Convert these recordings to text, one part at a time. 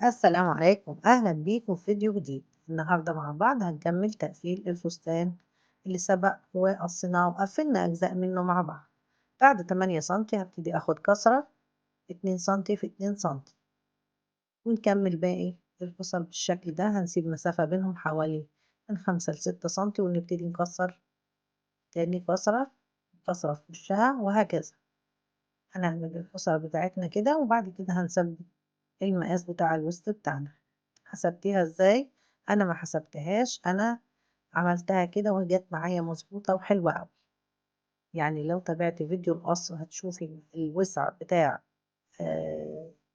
السلام عليكم، أهلا بيكم في فيديو جديد. النهاردة مع بعض هنكمل تقفيل الفستان اللي سبق وقصيناه وقفلنا أجزاء منه مع بعض. بعد 8 سنتي هبتدي أخد كسرة 2 سنتي في 2 سنتي، ونكمل باقي الفصل بالشكل ده. هنسيب مسافة بينهم حوالي من 5 ل6 سنتي، ونبتدي نكسر تاني كسرة، كسرة في وشها، وهكذا. هنعمل الفصل بتاعتنا كده، وبعد كده هنثبت المقاس بتاع الوسط بتاعنا. حسبتيها ازاي؟ انا ما حسبتهاش، انا عملتها كده وجت معايا مظبوطة وحلوة قوي. يعني لو تابعت فيديو القص هتشوفي الوسع بتاع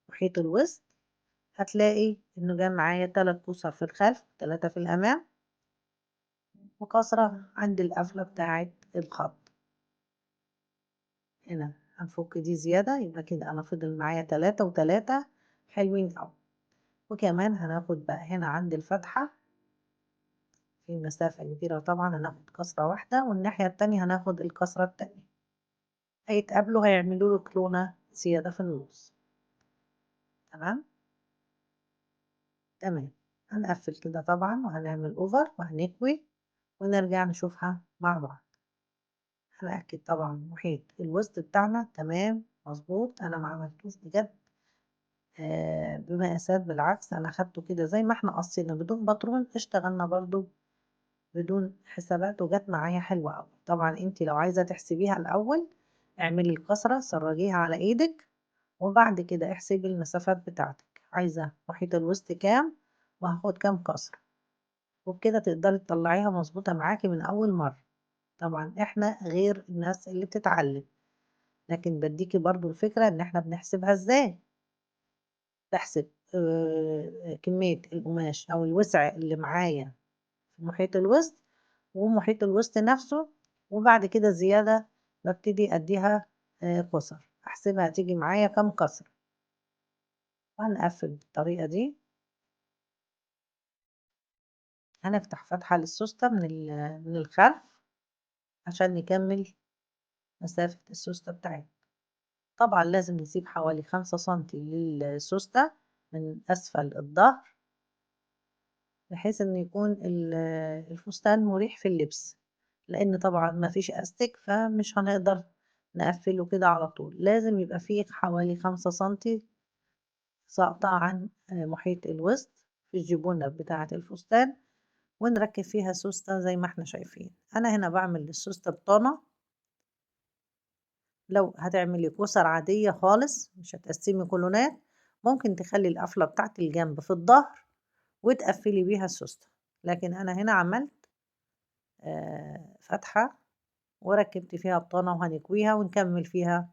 محيط الوسط، هتلاقي انه جه معايا 3 كسر في الخلف، 3 في الامام، وكسرة عند القفلة بتاعة الخط. هنا هنفك دي زيادة، يبقى كده انا فضل معايا 3 و3 حلوين قوي. وكمان هناخد بقى هنا عند الفتحة في مسافة كبيرة، طبعا هناخد كسرة واحدة، والناحية التانية هناخد الكسرة التانية. هيتقابلوا هيعملوا له كلونة زيادة في النص. تمام تمام. هنقفل كده طبعا، وهنعمل اوفر وهنكوي، ونرجع نشوفها مع بعض. هنأكد طبعا محيط الوسط بتاعنا تمام مظبوط، انا ما عملتوش بجد بمقاسات، بالعكس انا خدته كده زي ما احنا قصينا بدون باترون، اشتغلنا برضو بدون حسابات، وجت معايا حلوة أوي. طبعا انتي لو عايزة تحسبيها الأول، اعملي الكسرة سرجيها على ايدك، وبعد كده احسبي المسافات بتاعتك، عايزة محيط الوسط كام وهاخد كام كسرة، وبكده تقدري تطلعيها مظبوطة معاكي من أول مرة. طبعا احنا غير الناس اللي بتتعلم، لكن بديكي برضو الفكرة ان احنا بنحسبها ازاي. بحسب كمية القماش أو الوسع اللي معايا في محيط الوسط، ومحيط الوسط نفسه، وبعد كده زيادة ببتدي أديها كسر، أحسبها تيجي معايا كام كسر. وهنقفل بالطريقة دي. هنفتح فتحة للسوستة من الخلف عشان نكمل مسافة السوستة بتاعتنا. طبعا لازم نسيب حوالي 5 سنتي للسوستة من أسفل الظهر، بحيث إن يكون الفستان مريح في اللبس، لأن طبعا ما فيش أستك، فمش هنقدر نقفله كده على طول. لازم يبقى فيه حوالي 5 سنتي ساقطة عن محيط الوسط في الجبونة بتاعة الفستان، ونركب فيها سوستة زي ما احنا شايفين. أنا هنا بعمل للسوستة بطانة. لو هتعملي كسر عادية خالص مش هتقسمي كولونات، ممكن تخلي القفلة بتاعة الجنب في الظهر وتقفلي بيها السوستة، لكن أنا هنا عملت فتحة وركبت فيها بطانة، وهنكويها ونكمل فيها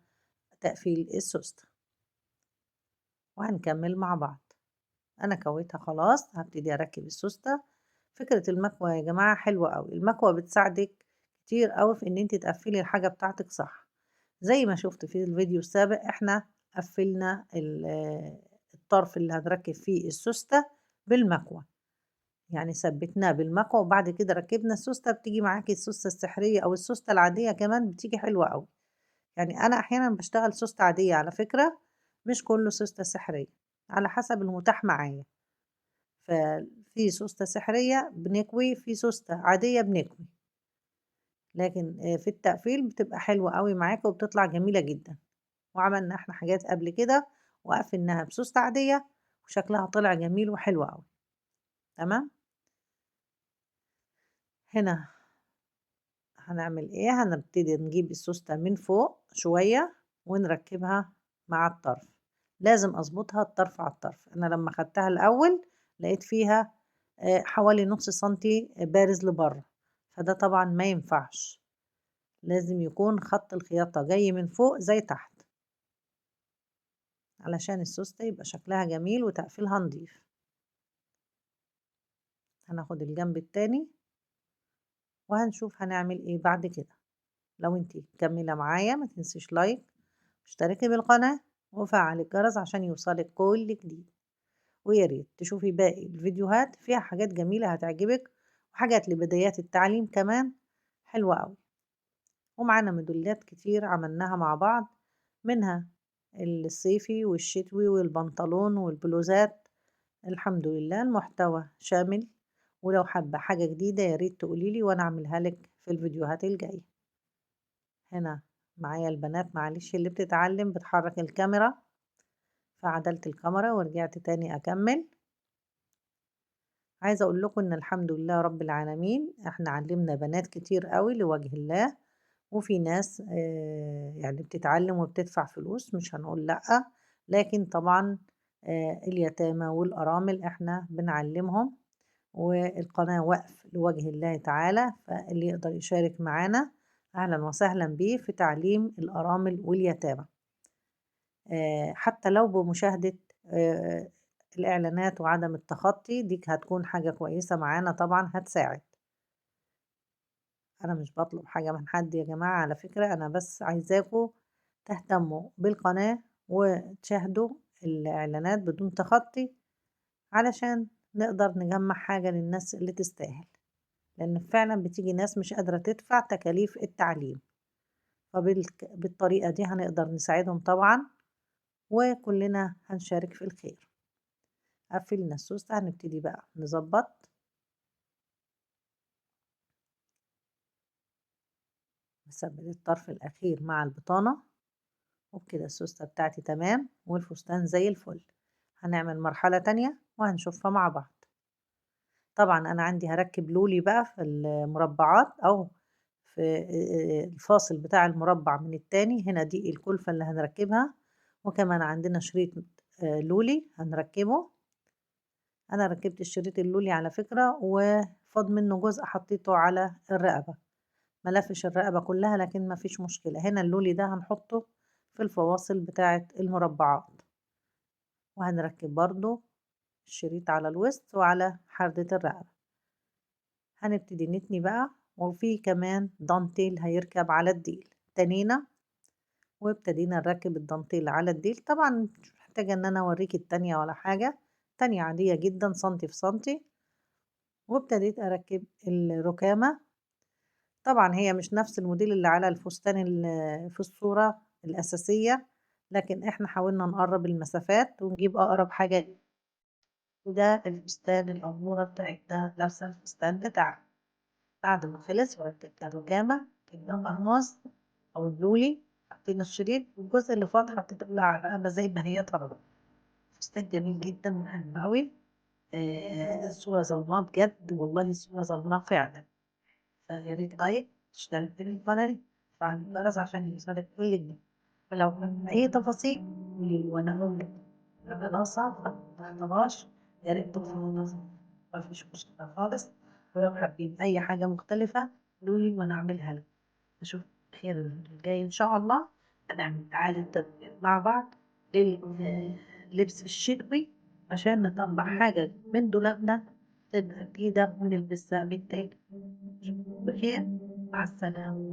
تقفيل السوستة، وهنكمل مع بعض. أنا كويتها خلاص، هبتدي أركب السوستة. فكرة المكوى يا جماعة حلوة أوي، المكوى بتساعدك كتير أوي في إن انتي تقفلي الحاجة بتاعتك صح. زي ما شفت في الفيديو السابق، احنا قفلنا الطرف اللي هنركب فيه السوستة بالمكوى، يعني ثبتناه بالمكوى، وبعد كده ركبنا السوستة. بتيجي معاكي السوستة السحرية أو السوستة العادية كمان بتيجي حلوة أوي. يعني أنا أحيانا بشتغل سوستة عادية على فكرة، مش كله سوستة سحرية، على حسب المتاح معايا. ففي سوستة سحرية بنكوي، في سوستة عادية بنكوي، لكن في التقفيل بتبقى حلوة قوي معاك وبتطلع جميلة جدا. وعملنا احنا حاجات قبل كده وقفلناها بسوستة عادية، وشكلها طلع جميل وحلو قوي. تمام. هنا هنعمل ايه؟ هنبتدي نجيب السوستة من فوق شوية ونركبها مع الطرف. لازم اظبطها الطرف على الطرف. انا لما خدتها الاول لقيت فيها حوالي نص سنتي بارز لبره، فده طبعا ما ينفعش، لازم يكون خط الخياطة جاي من فوق زي تحت، علشان السوستة يبقى شكلها جميل وتقفيلها نضيف. هناخد الجنب التاني وهنشوف هنعمل ايه بعد كده. لو انتي مكملة معايا ما تنسيش لايك، اشتركي بالقناة، وفعلي الجرس عشان يوصلك كل جديد. ويا ريت تشوفي باقي الفيديوهات، فيها حاجات جميلة هتعجبك، وحاجات لبدايات التعليم كمان حلوة أوي. ومعانا موديلات كتير عملناها مع بعض، منها الصيفي والشتوي والبنطلون والبلوزات. الحمد لله المحتوى شامل، ولو حابة حاجة جديدة يا ريت تقولي لي وأنا أعملها لِك في الفيديوهات الجاية. هنا معايا البنات معلش اللي بتتعلم بتحرك الكاميرا، فعدلت الكاميرا ورجعت تاني أكمل. عايزة أقول لكم إن الحمد لله رب العالمين إحنا علمنا بنات كتير أوي لوجه الله، وفي ناس يعني بتتعلم وبتدفع فلوس مش هنقول لأ، لكن طبعا اليتامى والأرامل إحنا بنعلمهم، والقناة وقف لوجه الله تعالى، فاللي يقدر يشارك معانا أهلا وسهلا بيه في تعليم الأرامل واليتامى. حتى لو بمشاهدة آآ الإعلانات وعدم التخطي، دي هتكون حاجة كويسة معانا طبعًا هتساعد. أنا مش باطلب حاجة من حد يا جماعة على فكرة، أنا بس عايزاكم تهتموا بالقناة وتشاهدوا الإعلانات بدون تخطي، علشان نقدر نجمّع حاجة للناس اللي تستاهل، لإن فعلًا بتيجي ناس مش قادرة تدفع تكاليف التعليم، بالطريقة دي هنقدر نساعدهم طبعًا، وكلنا هنشارك في الخير. قفّلنا السوستة هنبتدي بقى نضبّط، نثبّت الطرف الأخير مع البطانة، وبكده السوستة بتاعتي تمام والفستان زي الفل. هنعمل مرحلة تانية وهنشوفها مع بعض. طبعًا أنا عندي هاركّب لولي بقى في المربعات أو في الفاصل بتاع المربع من التاني، هنا دي الكُلفة اللي هنركّبها، وكمان عندنا شريط لولي هنركّبه. أنا ركّبت الشريط اللولي على فكرة وفاض منّه جزء حطّيته على الرقبة. ما لافش الرقبة كلّها لكن ما فيش مشكلة، هنا اللولي ده هنحطه في الفواصل بتاعة المربعات، وهنركب برضه الشريط على الوسط وعلى حردة الرقبة. هنبتدي نتني بقى، وفي كمان دانتيل هيركب على الديل، تنينا وابتدينا نركب الدانتيل على الديل. طبعًا مش محتاجة إن أنا أوريكِ التانية ولا حاجة، تانية عادية جدًا سنتي في سنتي، وابتديت أركب الركامة. طبعًا هي مش نفس الموديل اللي على الفستان في الصورة الأساسية، لكن إحنا حاولنا نقرّب المسافات ونجيب أقرب حاجة ليه. وده الفستان الأمورة بتاعتنا لابسة الفستان بتاعنا. بعد ما خلص وركبت الركامة جبنا القناص أو اللولي، حطينا الشريط والجزء اللي فاض حطيته على الرقبة زي ما هي طالبة. فستان جميل جدًا وحلو أوي، الصورة ظلماه بجد والله الصورة ظلماه فعلًا. فيا ريت لايك تشترك في القناة وتفعل الجرس عشان يوصلك كل جديد، ولو عندك أي تفاصيل قولي لي وأنا أقول لك. لو ناقصة متعرفهاش يا ريت تطلبوا مفيش مشكلة خالص، ولو حابين أي حاجة مختلفة قولوا لي وأنا أعملها لكم. أشوفكم بخير الجاي إن شاء الله، هنعمل إعادة تدوير مع بعض لللبس الشتوي عشان نطلع حاجة من دولابنا تبقى جديدة ونلبسها بالتاني. أشوفكم بخير، مع السلامة.